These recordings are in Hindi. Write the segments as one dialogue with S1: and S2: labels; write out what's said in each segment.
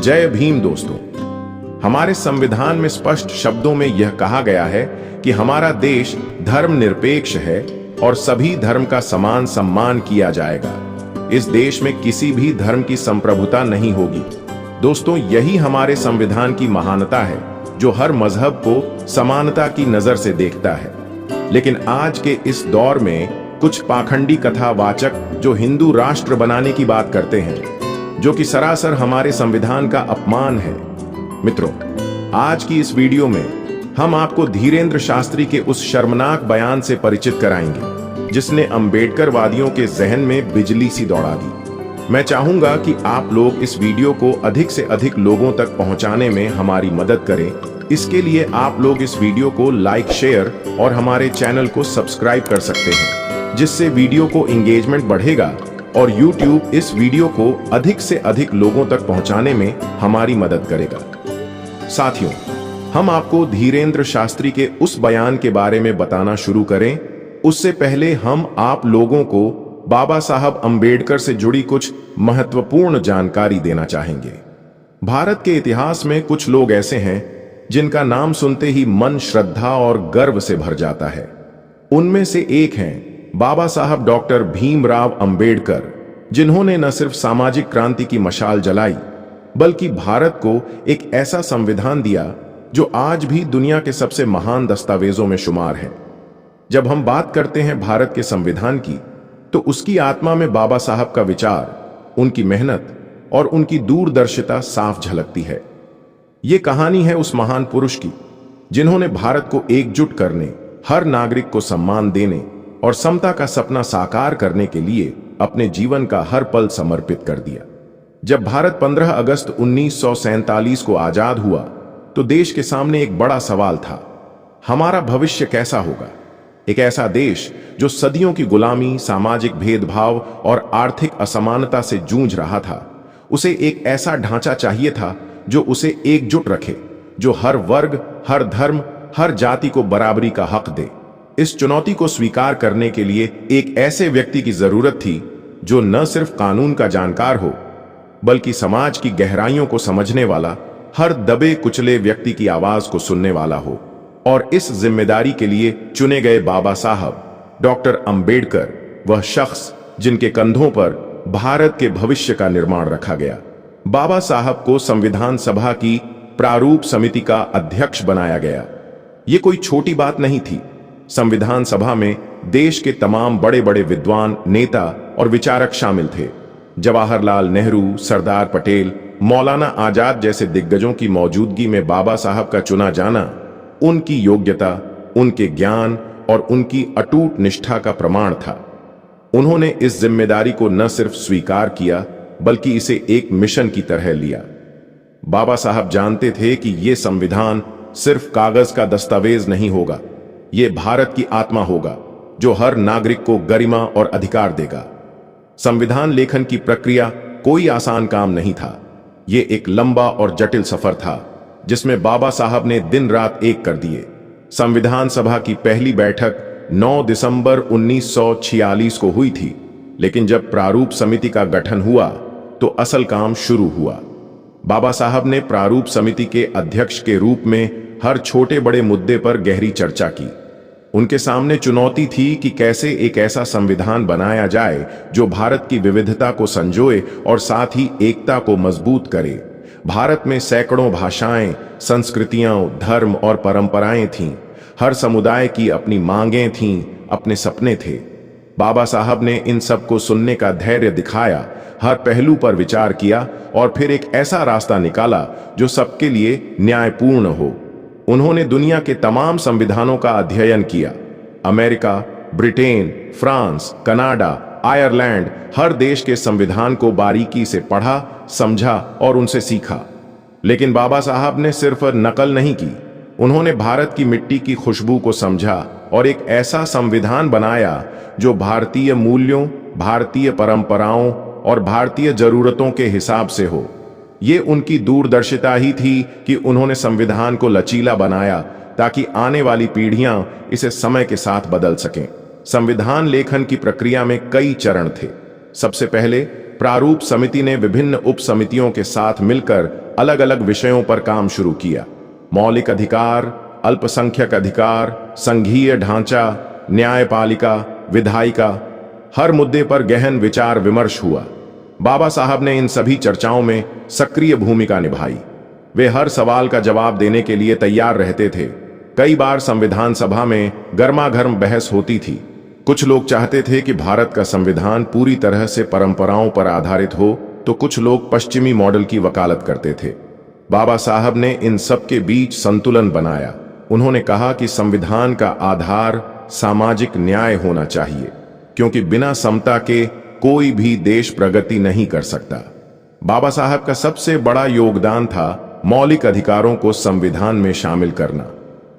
S1: जय भीम दोस्तों। हमारे संविधान में स्पष्ट शब्दों में यह कहा गया है कि हमारा देश धर्मनिरपेक्ष है और सभी धर्म का समान सम्मान किया जाएगा। इस देश में किसी भी धर्म की संप्रभुता नहीं होगी। दोस्तों, यही हमारे संविधान की महानता है, जो हर मजहब को समानता की नजर से देखता है। लेकिन आज के इस दौर में कुछ पाखंडी कथावाचक जो हिंदू राष्ट्र बनाने की बात करते हैं, जो कि सरासर हमारे संविधान का अपमान है। मित्रों, आज की इस वीडियो में हम आपको धीरेंद्र शास्त्री के उस शर्मनाक बयान से परिचित कराएंगे जिसने अंबेडकर वादियों के जहन में बिजली सी दौड़ा दी। मैं चाहूंगा कि आप लोग इस वीडियो को अधिक से अधिक लोगों तक पहुंचाने में हमारी मदद करें। इसके लिए आप लोग इस वीडियो को लाइक, शेयर और हमारे चैनल को सब्सक्राइब कर सकते हैं, जिससे वीडियो को एंगेजमेंट बढ़ेगा और YouTube इस वीडियो को अधिक से अधिक लोगों तक पहुंचाने में हमारी मदद करेगा। साथियों, हम आपको धीरेंद्र शास्त्री के उस बयान के बारे में बताना शुरू करें, उससे पहले हम आप लोगों को बाबा साहब अंबेडकर से जुड़ी कुछ महत्वपूर्ण जानकारी देना चाहेंगे। भारत के इतिहास में कुछ लोग ऐसे हैं जिनका नाम सुनते ही मन श्रद्धा और गर्व से भर जाता है। उनमें से एक हैं बाबा साहब डॉक्टर भीमराव अंबेडकर, जिन्होंने न सिर्फ सामाजिक क्रांति की मशाल जलाई, बल्कि भारत को एक ऐसा संविधान दिया जो आज भी दुनिया के सबसे महान दस्तावेजों में शुमार है। जब हम बात करते हैं भारत के संविधान की, तो उसकी आत्मा में बाबा साहब का विचार, उनकी मेहनत और उनकी दूरदर्शिता साफ झलकती है। ये कहानी है उस महान पुरुष की जिन्होंने भारत को एकजुट करने, हर नागरिक को सम्मान देने और समता का सपना साकार करने के लिए अपने जीवन का हर पल समर्पित कर दिया। जब भारत 15 अगस्त 1947 को आजाद हुआ, तो देश के सामने एक बड़ा सवाल था, हमारा भविष्य कैसा होगा। एक ऐसा देश जो सदियों की गुलामी, सामाजिक भेदभाव और आर्थिक असमानता से जूझ रहा था, उसे एक ऐसा ढांचा चाहिए था जो उसे एकजुट रखे, जो हर वर्ग, हर धर्म, हर जाति को बराबरी का हक दे। इस चुनौती को स्वीकार करने के लिए एक ऐसे व्यक्ति की जरूरत थी जो न सिर्फ कानून का जानकार हो, बल्कि समाज की गहराइयों को समझने वाला, हर दबे कुचले व्यक्ति की आवाज को सुनने वाला हो। और इस जिम्मेदारी के लिए चुने गए बाबा साहब डॉक्टर अंबेडकर, वह शख्स जिनके कंधों पर भारत के भविष्य का निर्माण रखा गया। बाबा साहब को संविधान सभा की प्रारूप समिति का अध्यक्ष बनाया गया। ये कोई छोटी बात नहीं थी। संविधान सभा में देश के तमाम बड़े बड़े विद्वान, नेता और विचारक शामिल थे। जवाहरलाल नेहरू, सरदार पटेल, मौलाना आजाद जैसे दिग्गजों की मौजूदगी में बाबा साहब का चुना जाना उनकी योग्यता, उनके ज्ञान और उनकी अटूट निष्ठा का प्रमाण था। उन्होंने इस जिम्मेदारी को न सिर्फ स्वीकार किया, बल्कि इसे एक मिशन की तरह लिया। बाबा साहब जानते थे कि यह संविधान सिर्फ कागज का दस्तावेज नहीं होगा, यह भारत की आत्मा होगा जो हर नागरिक को गरिमा और अधिकार देगा। संविधान लेखन की प्रक्रिया कोई आसान काम नहीं था। यह एक लंबा और जटिल सफर था जिसमें बाबा साहब ने दिन रात एक कर दिए। संविधान सभा की पहली बैठक 9 दिसंबर 1946 को हुई थी, लेकिन जब प्रारूप समिति का गठन हुआ तो असल काम शुरू हुआ। बाबा साहब ने प्रारूप समिति के अध्यक्ष के रूप में हर छोटे बड़े मुद्दे पर गहरी चर्चा की। उनके सामने चुनौती थी कि कैसे एक ऐसा संविधान बनाया जाए जो भारत की विविधता को संजोए और साथ ही एकता को मजबूत करे। भारत में सैकड़ों भाषाएं, संस्कृतियां, धर्म और परंपराएं थीं। हर समुदाय की अपनी मांगें थीं, अपने सपने थे। बाबा साहब ने इन सब को सुनने का धैर्य दिखाया, हर पहलू पर विचार किया और फिर एक ऐसा रास्ता निकाला जो सबके लिए न्यायपूर्ण हो। उन्होंने दुनिया के तमाम संविधानों का अध्ययन किया। America, Britain, France, Canada, Ireland, हर देश के संविधान को बारीकी से पढ़ा, समझा और उनसे सीखा। लेकिन बाबा साहब ने सिर्फ नकल नहीं की, उन्होंने भारत की मिट्टी की खुशबू को समझा और एक ऐसा संविधान बनाया जो भारतीय मूल्यों, भारतीय परंपराओं और भारतीय जरूरतों के हिसाब से हो। ये उनकी दूरदर्शिता ही थी कि उन्होंने संविधान को लचीला बनाया ताकि आने वाली पीढ़ियां इसे समय के साथ बदल सकें। संविधान लेखन की प्रक्रिया में कई चरण थे। सबसे पहले प्रारूप समिति ने विभिन्न उप समितियों के साथ मिलकर अलग अलग विषयों पर काम शुरू किया। मौलिक अधिकार, अल्पसंख्यक अधिकार, संघीय ढांचा, न्यायपालिका, विधायिका, हर मुद्दे पर गहन विचार विमर्श हुआ। बाबा साहब ने इन सभी चर्चाओं में सक्रिय भूमिका निभाई। वे हर सवाल का जवाब देने के लिए तैयार रहते थे। कई बार संविधान सभा में गर्मागर्म बहस होती थी। कुछ लोग चाहते थे कि भारत का संविधान पूरी तरह से परंपराओं पर आधारित हो, तो कुछ लोग पश्चिमी मॉडल की वकालत करते थे। बाबा साहब ने इन सब के बीच संतुलन बनाया। उन्होंने कहा कि संविधान का आधार सामाजिक न्याय होना चाहिए, क्योंकि बिना समता के कोई भी देश प्रगति नहीं कर सकता। बाबा साहब का सबसे बड़ा योगदान था मौलिक अधिकारों को संविधान में शामिल करना।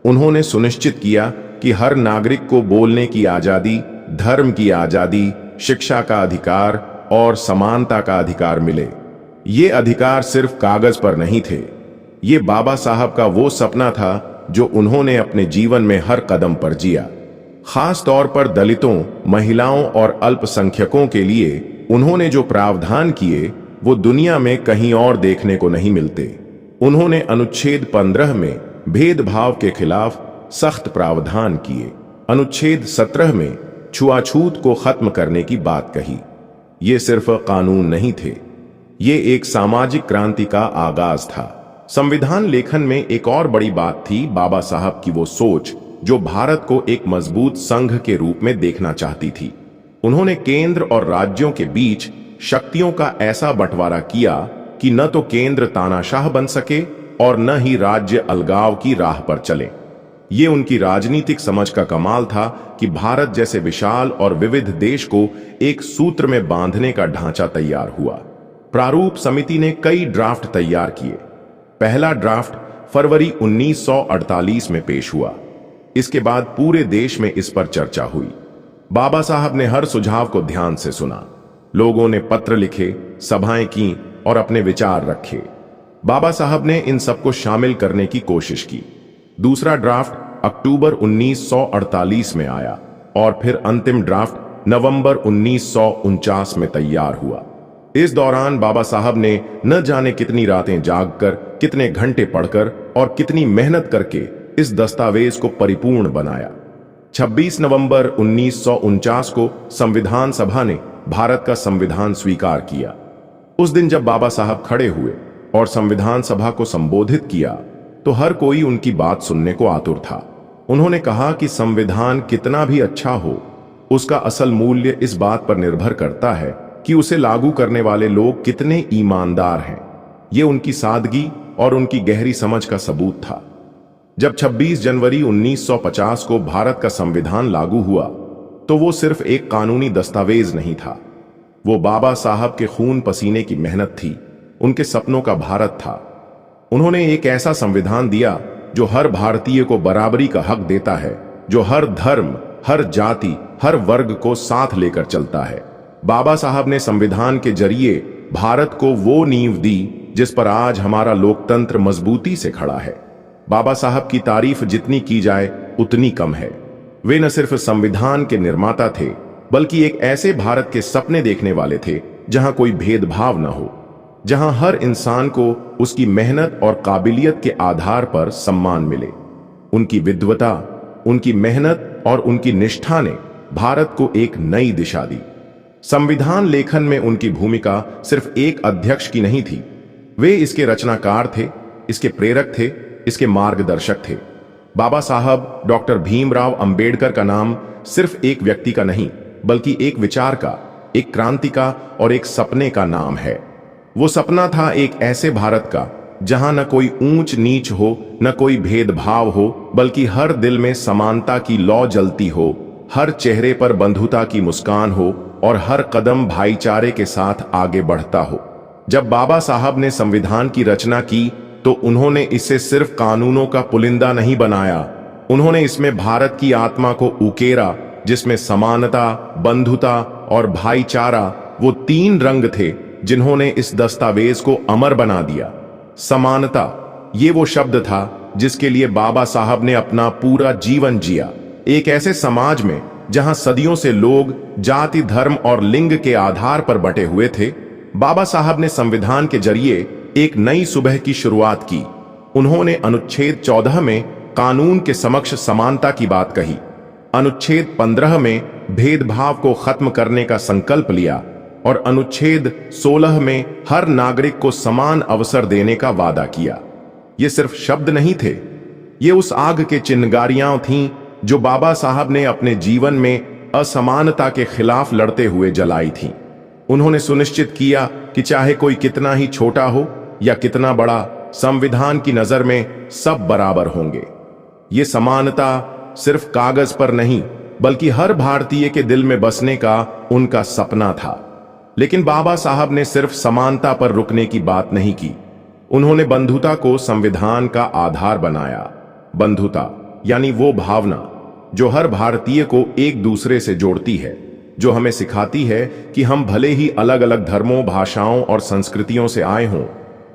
S1: उन्होंने सुनिश्चित किया कि हर नागरिक को बोलने की आजादी, धर्म की आजादी, शिक्षा का अधिकार और समानता का अधिकार मिले। ये अधिकार सिर्फ कागज पर नहीं थे, ये बाबा साहब का वो सपना था जो उन्होंने अपने जीवन में हर कदम पर जिया। खास तौर पर दलितों, महिलाओं और अल्पसंख्यकों के लिए उन्होंने जो प्रावधान किए वो दुनिया में कहीं और देखने को नहीं मिलते। उन्होंने अनुच्छेद 15 में भेदभाव के खिलाफ सख्त प्रावधान किए। अनुच्छेद 17 में छुआछूत को खत्म करने की बात कही। ये सिर्फ कानून नहीं थे, ये एक सामाजिक क्रांति का आगाज था। संविधान लेखन में एक और बड़ी बात थी बाबा साहब की वो सोच जो भारत को एक मजबूत संघ के रूप में देखना चाहती थी। उन्होंने केंद्र और राज्यों के बीच शक्तियों का ऐसा बंटवारा किया कि न तो केंद्र तानाशाह बन सके और न ही राज्य अलगाव की राह पर चले। ये उनकी राजनीतिक समझ का कमाल था कि भारत जैसे विशाल और विविध देश को एक सूत्र में बांधने का ढांचा तैयार हुआ। प्रारूप समिति ने कई ड्राफ्ट तैयार किए। पहला ड्राफ्ट फरवरी 1948 में पेश हुआ। इसके बाद पूरे देश में इस पर चर्चा हुई। बाबा साहब ने हर सुझाव को ध्यान से सुना। लोगों ने पत्र लिखे, सभाएं की और अपने विचार रखे। बाबा साहब ने इन सबको शामिल करने की कोशिश की। दूसरा ड्राफ्ट अक्टूबर 1948 में आया और फिर अंतिम ड्राफ्ट नवंबर 1949 में तैयार हुआ। इस दौरान बाबा साहब ने न जाने कितनी रातें जागकर, कितने घंटे पढ़कर और कितनी मेहनत करके इस दस्तावेज को परिपूर्ण बनाया। 26 नवंबर 1949 को संविधान सभा ने भारत का संविधान स्वीकार किया। उस दिन जब बाबा साहब खड़े हुए और संविधान सभा को संबोधित किया तो हर कोई उनकी बात सुनने को आतुर था। उन्होंने कहा कि संविधान कितना भी अच्छा हो, उसका असल मूल्य इस बात पर निर्भर करता है कि उसे लागू करने वाले लोग कितने ईमानदार हैं। ये उनकी सादगी और उनकी गहरी समझ का सबूत था। जब 26 जनवरी 1950 को भारत का संविधान लागू हुआ तो वो सिर्फ एक कानूनी दस्तावेज नहीं था, वो बाबा साहब के खून पसीने की मेहनत थी, उनके सपनों का भारत था। उन्होंने एक ऐसा संविधान दिया जो हर भारतीय को बराबरी का हक देता है, जो हर धर्म, हर जाति, हर वर्ग को साथ लेकर चलता है। बाबा साहब ने संविधान के जरिए भारत को वो नींव दी जिस पर आज हमारा लोकतंत्र मजबूती से खड़ा है। बाबा साहब की तारीफ जितनी की जाए उतनी कम है। वे न सिर्फ संविधान के निर्माता थे, बल्कि एक ऐसे भारत के सपने देखने वाले थे जहां कोई भेदभाव न हो, जहां हर इंसान को उसकी मेहनत और काबिलियत के आधार पर सम्मान मिले। उनकी विद्वता, उनकी मेहनत और उनकी निष्ठा ने भारत को एक नई दिशा दी। संविधान लेखन में उनकी भूमिका सिर्फ एक अध्यक्ष की नहीं थी, वे इसके रचनाकार थे, इसके प्रेरक थे, इसके मार्गदर्शक थे। बाबा साहब डॉक्टर भीमराव अंबेडकर का नाम सिर्फ एक व्यक्ति का नहीं, बल्कि एक विचार का, एक क्रांति का और एक सपने का नाम है। वो सपना था एक ऐसे भारत का जहां न कोई ऊंच नीच हो, न कोई भेदभाव हो, बल्कि हर दिल में समानता की लौ जलती हो, हर चेहरे पर बंधुता की मुस्कान हो और हर कदम भाईचारे के साथ आगे बढ़ता हो। जब बाबा साहब ने संविधान की रचना की तो उन्होंने इसे सिर्फ कानूनों का पुलिंदा नहीं बनाया, उन्होंने इसमें भारत की आत्मा को उकेरा, जिसमें समानता, बंधुता और भाईचारा वो तीन रंग थे जिन्होंने इस दस्तावेज को अमर बना दिया। समानता, ये वो शब्द था जिसके लिए बाबा साहब ने अपना पूरा जीवन जिया। एक ऐसे समाज में जहां सदियों से लोग जाति, धर्म और लिंग के आधार पर बंटे हुए थे, बाबा साहब ने संविधान के जरिए एक नई सुबह की शुरुआत की। उन्होंने अनुच्छेद 14 में कानून के समक्ष समानता की बात कही, अनुच्छेद 15 में भेदभाव को खत्म करने का संकल्प लिया और अनुच्छेद 16 में हर नागरिक को समान अवसर देने का वादा किया। ये सिर्फ शब्द नहीं थे, ये उस आग के चिंगारियां थीं जो बाबा साहब ने अपने जीवन में असमानता के खिलाफ लड़ते हुए जलाई थीं। उन्होंने सुनिश्चित किया कि चाहे कोई कितना ही छोटा हो या कितना बड़ा, संविधान की नजर में सब बराबर होंगे। ये समानता सिर्फ कागज पर नहीं बल्कि हर भारतीय के दिल में बसने का उनका सपना था। लेकिन बाबा साहब ने सिर्फ समानता पर रुकने की बात नहीं की, उन्होंने बंधुता को संविधान का आधार बनाया। बंधुता यानी वो भावना जो हर भारतीय को एक दूसरे से जोड़ती है, जो हमें सिखाती है कि हम भले ही अलग अलग धर्मों, भाषाओं और संस्कृतियों से आए हों,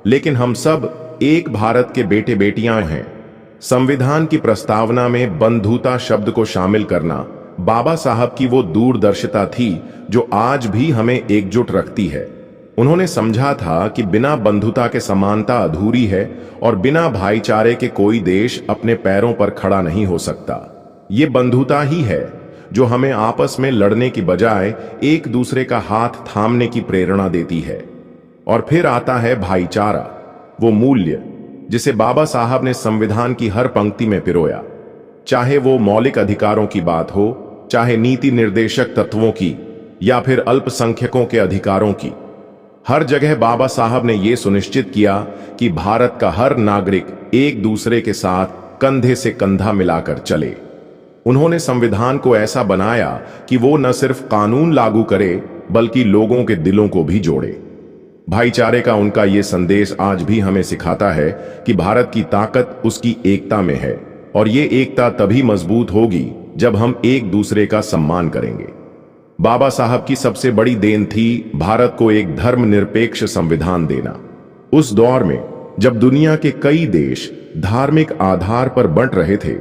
S1: लेकिन हम सब एक भारत के बेटे बेटियां हैं। संविधान की प्रस्तावना में बंधुता शब्द को शामिल करना बाबा साहब की वो दूरदर्शिता थी जो आज भी हमें एकजुट रखती है। उन्होंने समझा था कि बिना बंधुता के समानता अधूरी है और बिना भाईचारे के कोई देश अपने पैरों पर खड़ा नहीं हो सकता। ये बंधुता ही है जो हमें आपस में लड़ने की बजाय एक दूसरे का हाथ थामने की प्रेरणा देती है। और फिर आता है भाईचारा, वो मूल्य जिसे बाबा साहब ने संविधान की हर पंक्ति में पिरोया। चाहे वो मौलिक अधिकारों की बात हो, चाहे नीति निर्देशक तत्वों की या फिर अल्पसंख्यकों के अधिकारों की, हर जगह बाबा साहब ने यह सुनिश्चित किया कि भारत का हर नागरिक एक दूसरे के साथ कंधे से कंधा मिलाकर चले। उन्होंने संविधान को ऐसा बनाया कि वो न सिर्फ कानून लागू करे बल्कि लोगों के दिलों को भी जोड़े। भाईचारे का उनका ये संदेश आज भी हमें सिखाता है कि भारत की ताकत उसकी एकता में है और ये एकता तभी मजबूत होगी जब हम एक दूसरे का सम्मान करेंगे। बाबा साहब की सबसे बड़ी देन थी भारत को एक धर्मनिरपेक्ष संविधान देना। उस दौर में जब दुनिया के कई देश धार्मिक आधार पर बंट रहे थे,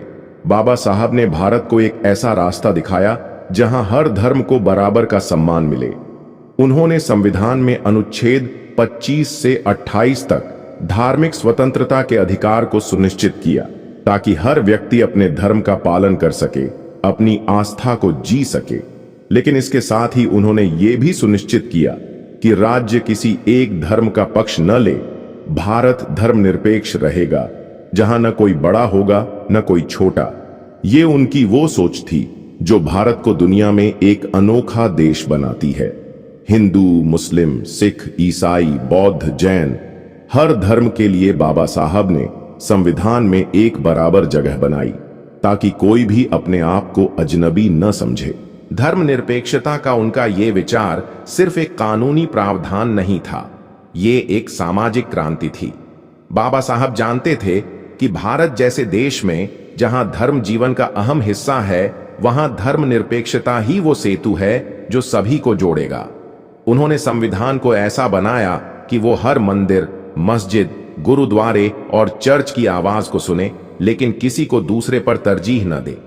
S1: बाबा साहब ने भारत को एक ऐसा रास्ता दिखाया जहां हर धर्म को बराबर का सम्मान मिले। उन्होंने संविधान में अनुच्छेद 25 से 28 तक धार्मिक स्वतंत्रता के अधिकार को सुनिश्चित किया ताकि हर व्यक्ति अपने धर्म का पालन कर सके, अपनी आस्था को जी सके। लेकिन इसके साथ ही उन्होंने ये भी सुनिश्चित किया कि राज्य किसी एक धर्म का पक्ष न ले। भारत धर्मनिरपेक्ष रहेगा, जहां न कोई बड़ा होगा न कोई छोटा। ये उनकी वो सोच थी जो भारत को दुनिया में एक अनोखा देश बनाती है। हिंदू, मुस्लिम, सिख, ईसाई, बौद्ध, जैन, हर धर्म के लिए बाबा साहब ने संविधान में एक बराबर जगह बनाई ताकि कोई भी अपने आप को अजनबी न समझे। धर्मनिरपेक्षता का उनका ये विचार सिर्फ एक कानूनी प्रावधान नहीं था, ये एक सामाजिक क्रांति थी। बाबा साहब जानते थे कि भारत जैसे देश में जहां धर्म जीवन का अहम हिस्सा है, वहां धर्मनिरपेक्षता ही वो सेतु है जो सभी को जोड़ेगा। उन्होंने संविधान को ऐसा बनाया कि वो हर मंदिर, मस्जिद, गुरुद्वारे और चर्च की आवाज को सुने, लेकिन किसी को दूसरे पर तरजीह न दे।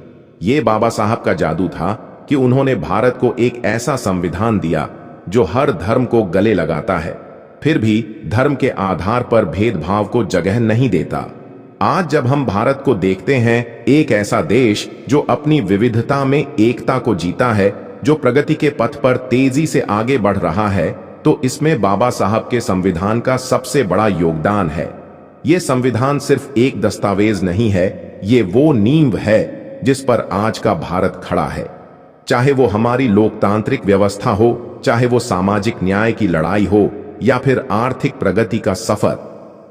S1: ये बाबा साहब का जादू था कि उन्होंने भारत को एक ऐसा संविधान दिया जो हर धर्म को गले लगाता है, फिर भी धर्म के आधार पर भेदभाव को जगह नहीं देता। आज जब हम भारत को देखते हैं, एक ऐसा देश जो अपनी विविधता में एकता को जीता है, जो प्रगति के पथ पर तेजी से आगे बढ़ रहा है, तो इसमें बाबा साहब के संविधान का सबसे बड़ा योगदान है। यह संविधान सिर्फ एक दस्तावेज नहीं है, ये वो नींव है जिस पर आज का भारत खड़ा है। चाहे वो हमारी लोकतांत्रिक व्यवस्था हो, चाहे वो सामाजिक न्याय की लड़ाई हो या फिर आर्थिक प्रगति का सफर,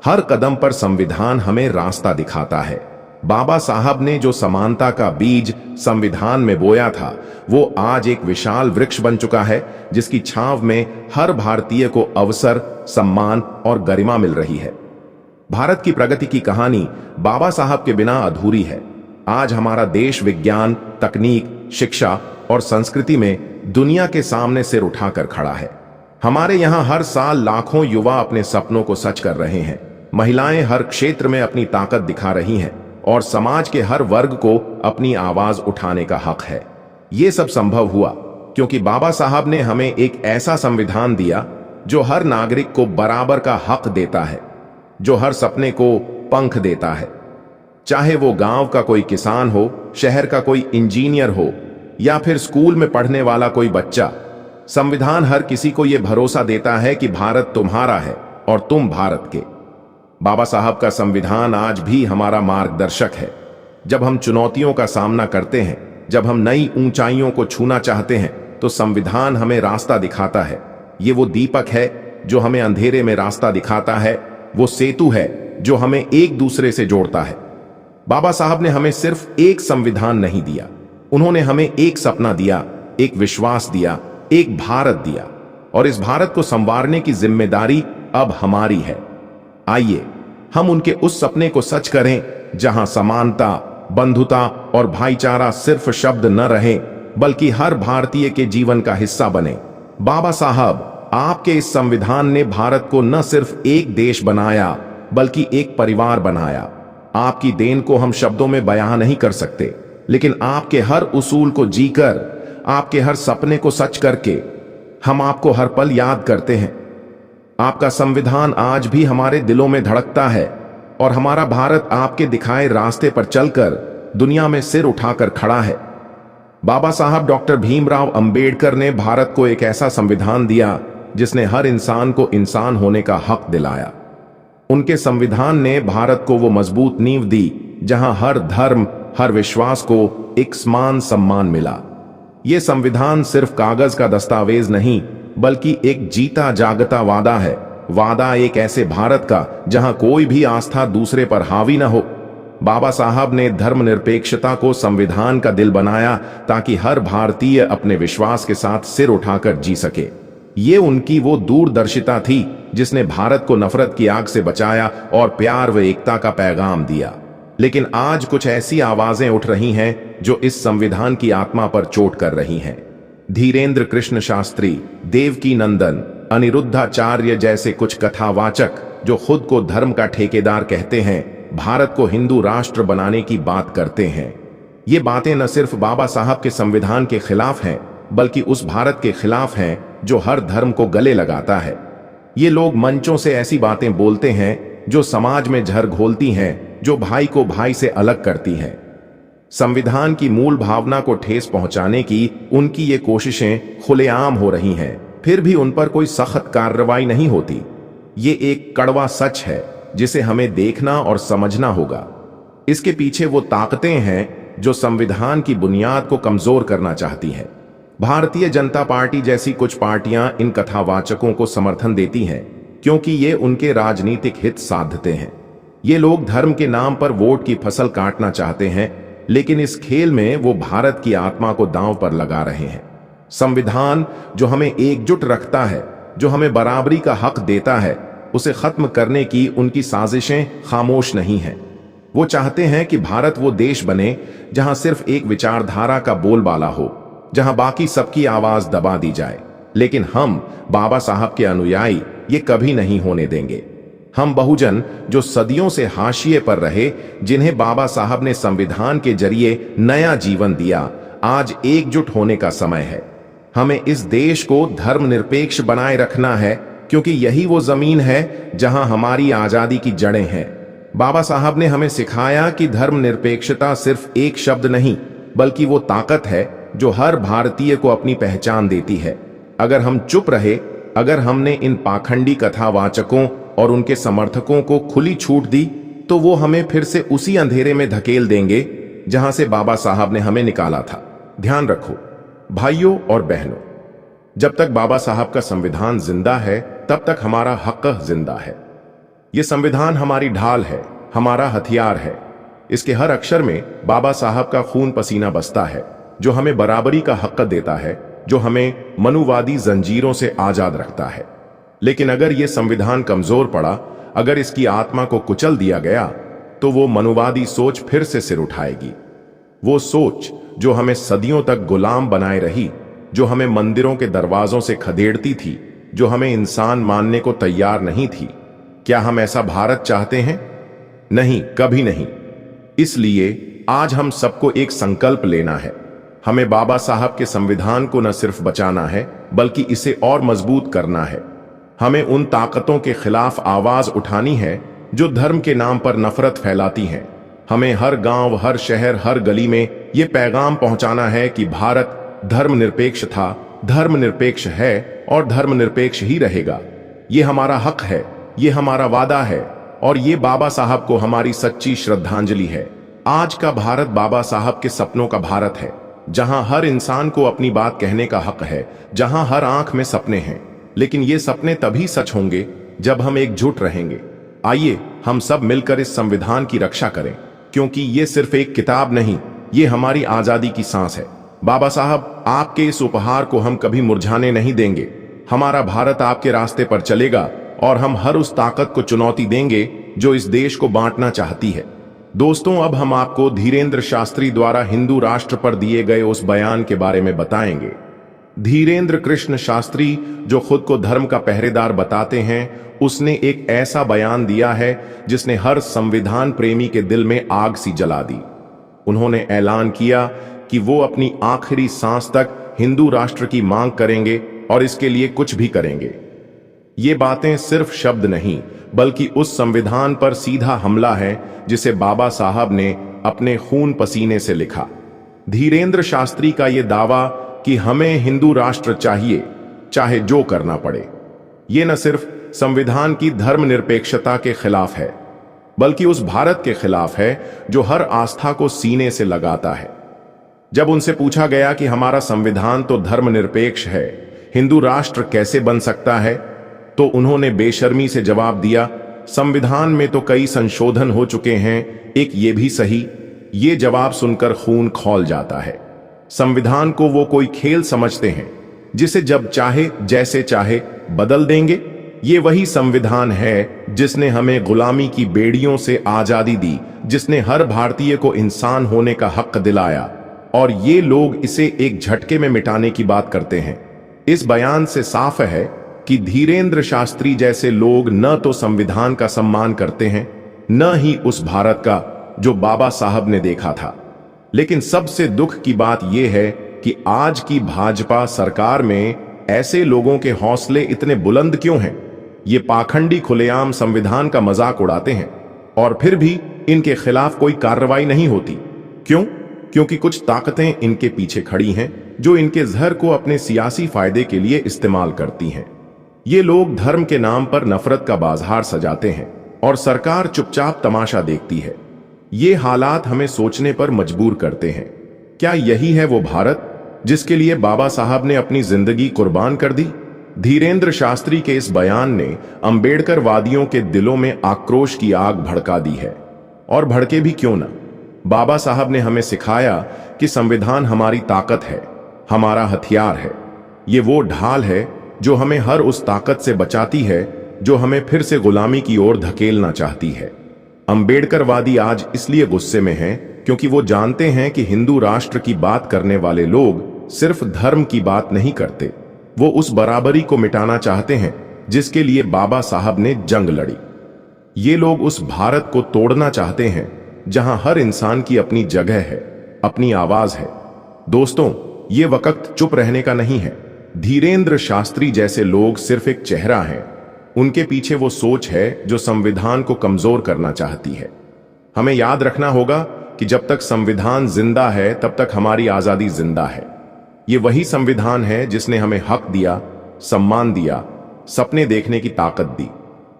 S1: हर कदम पर संविधान हमें रास्ता दिखाता है। बाबा साहब ने जो समानता का बीज संविधान में बोया था, वो आज एक विशाल वृक्ष बन चुका है, जिसकी छांव में हर भारतीय को अवसर, सम्मान और गरिमा मिल रही है। भारत की प्रगति की कहानी बाबा साहब के बिना अधूरी है। आज हमारा देश विज्ञान, तकनीक, शिक्षा और संस्कृति में दुनिया के सामने सिर उठाकर खड़ा है। हमारे यहाँ हर साल लाखों युवा अपने सपनों को सच कर रहे हैं। महिलाएं हर क्षेत्र में अपनी ताकत दिखा रही हैं और समाज के हर वर्ग को अपनी आवाज उठाने का हक है। ये सब संभव हुआ क्योंकि बाबा साहब ने हमें एक ऐसा संविधान दिया जो हर नागरिक को बराबर का हक देता है, जो हर सपने को पंख देता है। चाहे वो गांव का कोई किसान हो, शहर का कोई इंजीनियर हो या फिर स्कूल में पढ़ने वाला कोई बच्चा, संविधान हर किसी को यह भरोसा देता है कि भारत तुम्हारा है और तुम भारत के। बाबा साहब का संविधान आज भी हमारा मार्गदर्शक है। जब हम चुनौतियों का सामना करते हैं, जब हम नई ऊंचाइयों को छूना चाहते हैं, तो संविधान हमें रास्ता दिखाता है। ये वो दीपक है जो हमें अंधेरे में रास्ता दिखाता है, वो सेतु है जो हमें एक दूसरे से जोड़ता है। बाबा साहब ने हमें सिर्फ एक संविधान नहीं दिया, उन्होंने हमें एक सपना दिया, एक विश्वास दिया, एक भारत दिया, और इस भारत को संवारने की जिम्मेदारी अब हमारी है। आइए हम उनके उस सपने को सच करें जहां समानता, बंधुता और भाईचारा सिर्फ शब्द न रहे बल्कि हर भारतीय के जीवन का हिस्सा बने। बाबा साहब, आपके इस संविधान ने भारत को न सिर्फ एक देश बनाया बल्कि एक परिवार बनाया। आपकी देन को हम शब्दों में बयां नहीं कर सकते, लेकिन आपके हर उसूल को जीकर, आपके हर सपने को सच करके हम आपको हर पल याद करते हैं। आपका संविधान आज भी हमारे दिलों में धड़कता है और हमारा भारत आपके दिखाए रास्ते पर चलकर दुनिया में सिर उठाकर खड़ा है। बाबा साहब डॉक्टर भीमराव अंबेडकर ने भारत को एक ऐसा संविधान दिया जिसने हर इंसान को इंसान होने का हक दिलाया। उनके संविधान ने भारत को वो मजबूत नींव दी जहां हर धर्म, हर विश्वास को एक समान सम्मान मिला। यह संविधान सिर्फ कागज का दस्तावेज नहीं बल्कि एक जीता जागता वादा है। वादा एक ऐसे भारत का जहां कोई भी आस्था दूसरे पर हावी न हो। बाबा साहब ने धर्मनिरपेक्षता को संविधान का दिल बनाया ताकि हर भारतीय अपने विश्वास के साथ सिर उठाकर जी सके। ये उनकी वो दूरदर्शिता थी जिसने भारत को नफरत की आग से बचाया और प्यार व एकता का पैगाम दिया। लेकिन आज कुछ ऐसी आवाजें उठ रही हैं जो इस संविधान की आत्मा पर चोट कर रही हैं। धीरेन्द्र कृष्ण शास्त्री, देवकी नंदन, अनिरुद्धाचार्य जैसे कुछ कथावाचक जो खुद को धर्म का ठेकेदार कहते हैं, भारत को हिंदू राष्ट्र बनाने की बात करते हैं। ये बातें न सिर्फ बाबा साहब के संविधान के खिलाफ हैं बल्कि उस भारत के खिलाफ हैं जो हर धर्म को गले लगाता है। ये लोग मंचों से ऐसी बातें बोलते हैं जो समाज में जहर घोलती हैं, जो भाई को भाई से अलग करती हैं। संविधान की मूल भावना को ठेस पहुंचाने की उनकी ये कोशिशें खुलेआम हो रही हैं, फिर भी उन पर कोई सख्त कार्रवाई नहीं होती। ये एक कड़वा सच है जिसे हमें देखना और समझना होगा। इसके पीछे वो ताकतें हैं जो संविधान की बुनियाद को कमजोर करना चाहती हैं। भारतीय जनता पार्टी जैसी कुछ पार्टियां इन कथावाचकों को समर्थन देती हैं क्योंकि ये उनके राजनीतिक हित साधते हैं। ये लोग धर्म के नाम पर वोट की फसल काटना चाहते हैं, लेकिन इस खेल में वो भारत की आत्मा को दांव पर लगा रहे हैं। संविधान जो हमें एकजुट रखता है, जो हमें बराबरी का हक देता है, उसे खत्म करने की उनकी साजिशें खामोश नहीं हैं। वो चाहते हैं कि भारत वो देश बने जहां सिर्फ एक विचारधारा का बोलबाला हो, जहां बाकी सबकी आवाज दबा दी जाए। लेकिन हम बाबा साहब के अनुयायी ये कभी नहीं होने देंगे। हम बहुजन जो सदियों से हाशिए पर रहे, जिन्हें बाबा साहब ने संविधान के जरिए नया जीवन दिया, आज एकजुट होने का समय है। हमें इस देश को धर्मनिरपेक्ष बनाए रखना है क्योंकि यही वो जमीन है जहां हमारी आजादी की जड़ें हैं। बाबा साहब ने हमें सिखाया कि धर्मनिरपेक्षता सिर्फ एक शब्द नहीं बल्कि वो ताकत है जो हर भारतीय को अपनी पहचान देती है। अगर हम चुप रहे, अगर हमने इन पाखंडी कथावाचकों और उनके समर्थकों को खुली छूट दी, तो वो हमें फिर से उसी अंधेरे में धकेल देंगे जहां से बाबा साहब ने हमें निकाला था। ध्यान रखो भाइयों और बहनों, जब तक बाबा साहब का संविधान जिंदा है तब तक हमारा हक जिंदा है। यह संविधान हमारी ढाल है, हमारा हथियार है। इसके हर अक्षर में बाबा साहब का खून पसीना बसता है, जो हमें बराबरी का हक देता है, जो हमें मनुवादी जंजीरों से आजाद रखता है। लेकिन अगर यह संविधान कमजोर पड़ा, अगर इसकी आत्मा को कुचल दिया गया, तो वो मनुवादी सोच फिर से सिर उठाएगी। वो सोच जो हमें सदियों तक गुलाम बनाए रही, जो हमें मंदिरों के दरवाजों से खदेड़ती थी, जो हमें इंसान मानने को तैयार नहीं थी। क्या हम ऐसा भारत चाहते हैं? नहीं, कभी नहीं। इसलिए आज हम सबको एक संकल्प लेना है। हमें बाबा साहब के संविधान को न सिर्फ बचाना है बल्कि इसे और मजबूत करना है। हमें उन ताकतों के खिलाफ आवाज उठानी है जो धर्म के नाम पर नफरत फैलाती हैं। हमें हर गांव, हर शहर, हर गली में ये पैगाम पहुंचाना है कि भारत धर्मनिरपेक्ष था, धर्मनिरपेक्ष है और धर्मनिरपेक्ष ही रहेगा। ये हमारा हक है, ये हमारा वादा है और ये बाबा साहब को हमारी सच्ची श्रद्धांजलि है। आज का भारत बाबा साहब के सपनों का भारत है, जहां हर इंसान को अपनी बात कहने का हक है, जहां हर आंख में सपने हैं। लेकिन ये सपने तभी सच होंगे जब हम एकजुट रहेंगे। आइए हम सब मिलकर इस संविधान की रक्षा करें, क्योंकि ये सिर्फ एक किताब नहीं, ये हमारी आजादी की सांस है। बाबा साहब, आपके इस उपहार को हम कभी मुरझाने नहीं देंगे। हमारा भारत आपके रास्ते पर चलेगा और हम हर उस ताकत को चुनौती देंगे जो इस देश को बांटना चाहती है। दोस्तों, अब हम आपको धीरेंद्र शास्त्री द्वारा हिंदू राष्ट्र पर दिए गए उस बयान के बारे में बताएंगे। धीरेंद्र कृष्ण शास्त्री, जो खुद को धर्म का पहरेदार बताते हैं, उसने एक ऐसा बयान दिया है जिसने हर संविधान प्रेमी के दिल में आग सी जला दी। उन्होंने ऐलान किया कि वो अपनी आखिरी सांस तक हिंदू राष्ट्र की मांग करेंगे और इसके लिए कुछ भी करेंगे। ये बातें सिर्फ शब्द नहीं, बल्कि उस संविधान पर सीधा हमला है जिसे बाबा साहब ने अपने खून पसीने से लिखा। धीरेंद्र शास्त्री का यह दावा कि हमें हिंदू राष्ट्र चाहिए, चाहे जो करना पड़े, ये न सिर्फ संविधान की धर्मनिरपेक्षता के खिलाफ है, बल्कि उस भारत के खिलाफ है जो हर आस्था को सीने से लगाता है। जब उनसे पूछा गया कि हमारा संविधान तो धर्मनिरपेक्ष है, हिंदू राष्ट्र कैसे बन सकता है, तो उन्होंने बेशर्मी से जवाब दिया, संविधान में तो कई संशोधन हो चुके हैं, एक ये भी सही। ये जवाब सुनकर खून खौल जाता है। संविधान को वो कोई खेल समझते हैं जिसे जब चाहे जैसे चाहे बदल देंगे। ये वही संविधान है जिसने हमें गुलामी की बेड़ियों से आजादी दी, जिसने हर भारतीय को इंसान होने का हक दिलाया, और ये लोग इसे एक झटके में मिटाने की बात करते हैं। इस बयान से साफ है कि धीरेंद्र शास्त्री जैसे लोग न तो संविधान का सम्मान करते हैं, न ही उस भारत का जो बाबा साहब ने देखा था। लेकिन सबसे दुख की बात यह है कि आज की भाजपा सरकार में ऐसे लोगों के हौसले इतने बुलंद क्यों हैं? ये पाखंडी खुलेआम संविधान का मजाक उड़ाते हैं और फिर भी इनके खिलाफ कोई कार्रवाई नहीं होती। क्यों? क्योंकि कुछ ताकतें इनके पीछे खड़ी हैं जो इनके जहर को अपने सियासी फायदे के लिए इस्तेमाल करती हैं। ये लोग धर्म के नाम पर नफरत का बाजार सजाते हैं और सरकार चुपचाप तमाशा देखती है। ये हालात हमें सोचने पर मजबूर करते हैं, क्या यही है वो भारत जिसके लिए बाबा साहब ने अपनी जिंदगी कुर्बान कर दी? धीरेंद्र शास्त्री के इस बयान ने अंबेडकर वादियों के दिलों में आक्रोश की आग भड़का दी है। और भड़के भी क्यों ना। बाबा साहब ने हमें सिखाया कि संविधान हमारी ताकत है, हमारा हथियार है। ये वो ढाल है जो हमें हर उस ताकत से बचाती है जो हमें फिर से गुलामी की ओर धकेलना चाहती है। अंबेडकरवादी आज इसलिए गुस्से में हैं क्योंकि वो जानते हैं कि हिंदू राष्ट्र की बात करने वाले लोग सिर्फ धर्म की बात नहीं करते, वो उस बराबरी को मिटाना चाहते हैं जिसके लिए बाबा साहब ने जंग लड़ी। ये लोग उस भारत को तोड़ना चाहते हैं जहां हर इंसान की अपनी जगह है, अपनी आवाज है। दोस्तों, ये वक्त चुप रहने का नहीं है। धीरेंद्र शास्त्री जैसे लोग सिर्फ एक चेहरा हैं, उनके पीछे वो सोच है जो संविधान को कमजोर करना चाहती है। हमें याद रखना होगा कि जब तक संविधान जिंदा है तब तक हमारी आजादी जिंदा है। ये वही संविधान है जिसने हमें हक दिया, सम्मान दिया, सपने देखने की ताकत दी।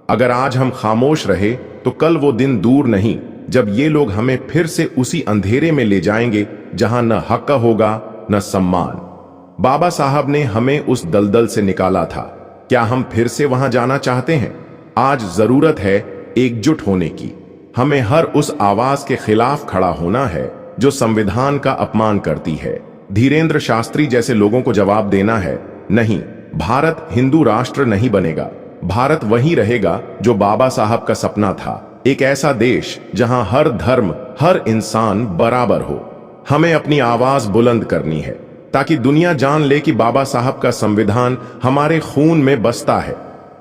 S1: अगर आज हम खामोश रहे तो कल वो दिन दूर नहीं जब ये लोग हमें फिर से उसी अंधेरे में ले जाएंगे जहां न हक होगा न सम्मान। बाबा साहब ने हमें उस दलदल से निकाला था, क्या हम फिर से वहां जाना चाहते हैं? आज जरूरत है एकजुट होने की। हमें हर उस आवाज के खिलाफ खड़ा होना है जो संविधान का अपमान करती है। धीरेंद्र शास्त्री जैसे लोगों को जवाब देना है, नहीं, भारत हिंदू राष्ट्र नहीं बनेगा। भारत वही रहेगा जो बाबा साहब का सपना था, एक ऐसा देश जहां हर धर्म, हर इंसान बराबर हो। हमें अपनी आवाज बुलंद करनी है ताकि दुनिया जान ले कि बाबा साहब का संविधान हमारे खून में बसता है।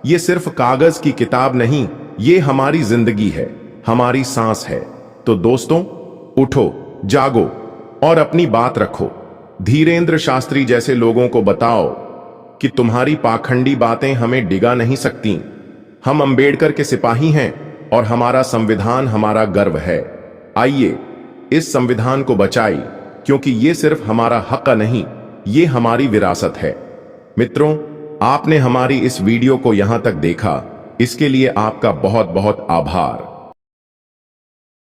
S1: ये सिर्फ कागज की किताब नहीं, ये हमारी जिंदगी है, हमारी सांस है। तो दोस्तों, उठो, जागो और अपनी बात रखो। धीरेंद्र शास्त्री जैसे लोगों को बताओ कि तुम्हारी पाखंडी बातें हमें डिगा नहीं सकती। हम अंबेडकर के सिपाही हैं, और हमारा संविधान हमारा गर्व है। आइए इस संविधान को बचाई, क्योंकि ये सिर्फ हमारा हक नहीं, ये हमारी विरासत है। मित्रों, आपने हमारी इस वीडियो को यहां तक देखा, इसके लिए आपका बहुत बहुत आभार।